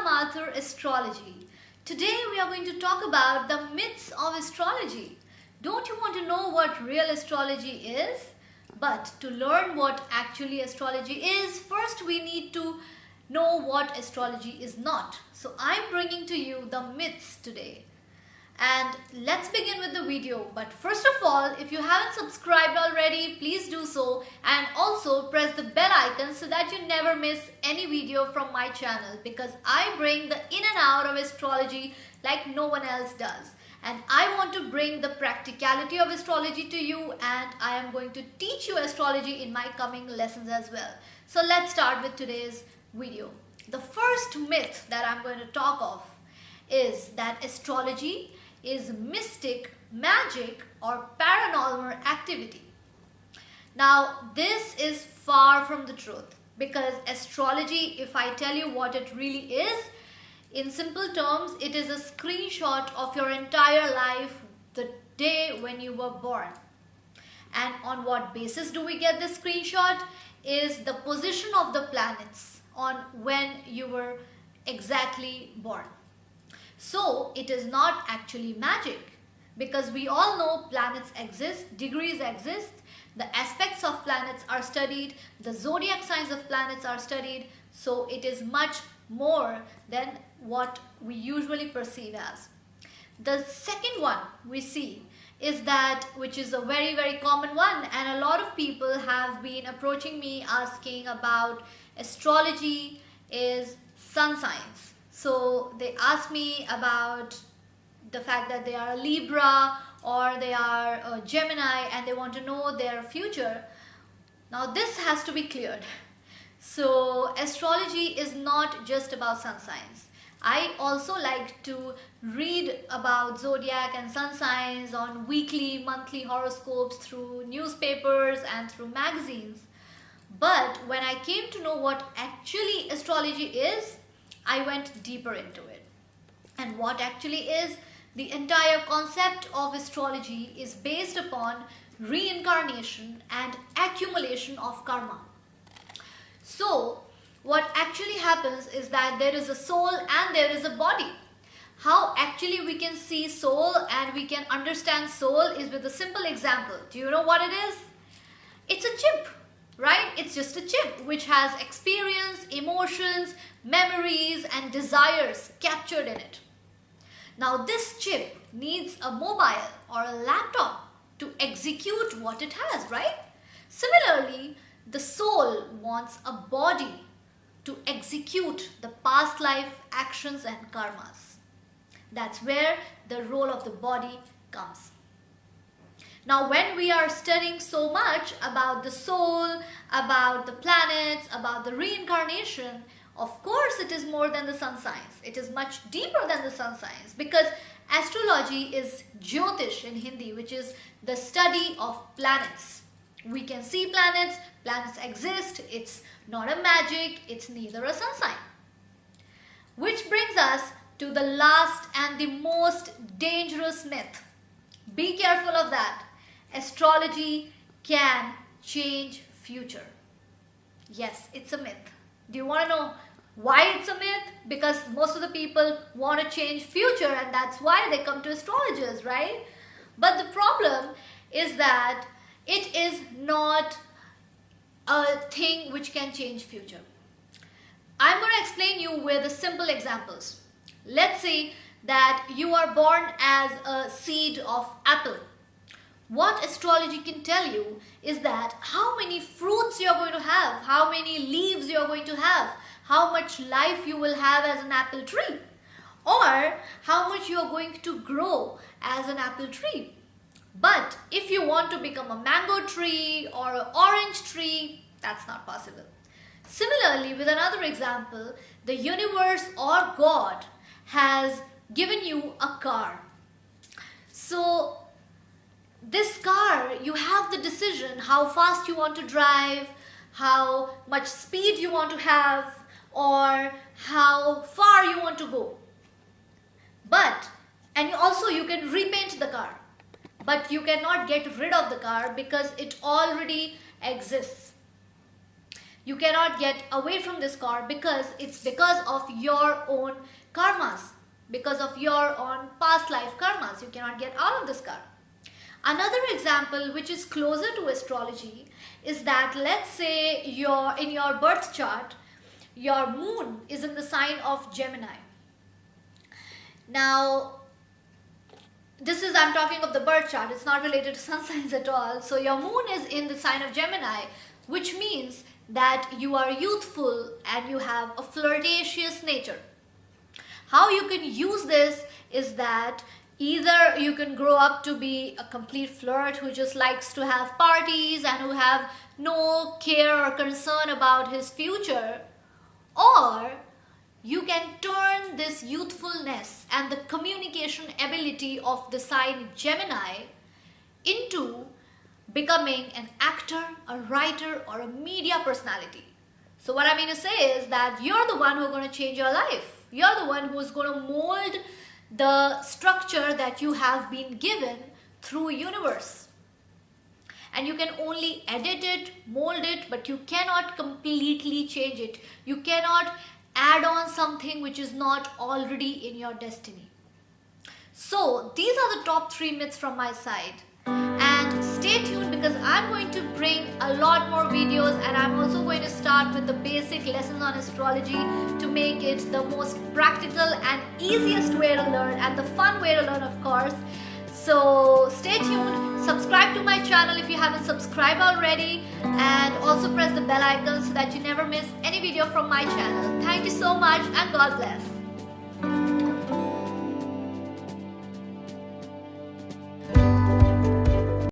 Mathur Astrology. Today we are going to talk about the myths of astrology. Don't you want to know what real astrology is? But to learn what actually astrology is, first we need to know what astrology is not. So I'm bringing to you the myths today. And let's begin with the video. But first of all, if you haven't subscribed already, please do so, and also press the bell icon so that you never miss any video from my channel, because I bring the in and out of astrology like no one else does. And I want to bring the practicality of astrology to you, and I am going to teach you astrology in my coming lessons as well. So let's start with today's video. The first myth that I'm going to talk of is that astrology is mystic, magic, or paranormal activity. Now, this is far from the truth, because astrology, if I tell you what it really is, in simple terms, it is a screenshot of your entire life, the day when you were born. And on what basis do we get this screenshot? Is the position of the planets on when you were exactly born. So it is not actually magic, because we all know planets exist, degrees exist, the aspects of planets are studied, the zodiac signs of planets are studied, so it is much more than what we usually perceive as. The second one we see is that, which is a very common one, and a lot of people have been approaching me asking about astrology is sun signs. So they ask me about the fact that they are a Libra or they are a Gemini and they want to know their future. Now this has to be cleared. So astrology is not just about sun signs. I also like to read about zodiac and sun signs on weekly, monthly horoscopes through newspapers and through magazines. But when I came to know what actually astrology is, I went deeper into it. And what actually is, the entire concept of astrology is based upon reincarnation and accumulation of karma. So what actually happens is that there is a soul and there is a body. How actually we can see soul and we can understand soul is with a simple example. Do you know what it is? It's a chip, right? It's just a chip which has experience, emotions, memories and desires captured in it. Now this chip needs a mobile or a laptop to execute what it has, right? Similarly, the soul wants a body to execute the past life actions and karmas. That's where the role of the body comes. Now when we are studying so much about the soul, about the planets, about the reincarnation, of course it is more than the sun signs. It is much deeper than the sun signs, because astrology is Jyotish in Hindi, which is the study of planets. We can see planets, planets exist, it's not a magic, it's neither a sun sign. Which brings us to the last and the most dangerous myth. Be careful of that. Astrology can change future. Yes, it's a myth. Do you want to know why it's a myth? Because most of the people want to change future, and that's why they come to astrologers, right? But the problem is that it is not a thing which can change future. I'm going to explain you with the simple examples. Let's say that you are born as a seed of apple. What astrology can tell you is that how many fruits you are going to have, how many leaves you are going to have, how much life you will have as an apple tree, or how much you are going to grow as an apple tree. But if you want to become a mango tree or an orange tree, that's not possible. Similarly, with another example, the universe or God has given you a car. So this car, you have the decision how fast you want to drive, how much speed you want to have, or how far you want to go. And also you can repaint the car, but you cannot get rid of the car because it already exists. You cannot get away from this car because it's because of your own karmas, because of your own past life karmas. You cannot get out of this car. Another example which is closer to astrology is that, let's say in your birth chart, your moon is in the sign of Gemini. Now, I'm talking of the birth chart, it's not related to sun signs at all. So your moon is in the sign of Gemini, which means that you are youthful and you have a flirtatious nature. How you can use this is that either you can grow up to be a complete flirt who just likes to have parties and who have no care or concern about his future, or you can turn this youthfulness and the communication ability of the sign Gemini into becoming an actor, a writer, or a media personality. So what I mean to say is that you're the one who's going to change your life. You're the one who's going to mold the structure that you have been given through universe. And you can only edit it, mold it, but you cannot completely change it. You cannot add on something which is not already in your destiny. So these are the top 3 myths from my side. And stay tuned because I'm going to bring a lot more videos, and I'm also going to start with the basic lessons on astrology to make it the most practical and easiest way to learn, and the fun way to learn, of course. So stay tuned, subscribe to my channel if you haven't subscribed already, and also press the bell icon so that you never miss any video from my channel. Thank you so much and God bless.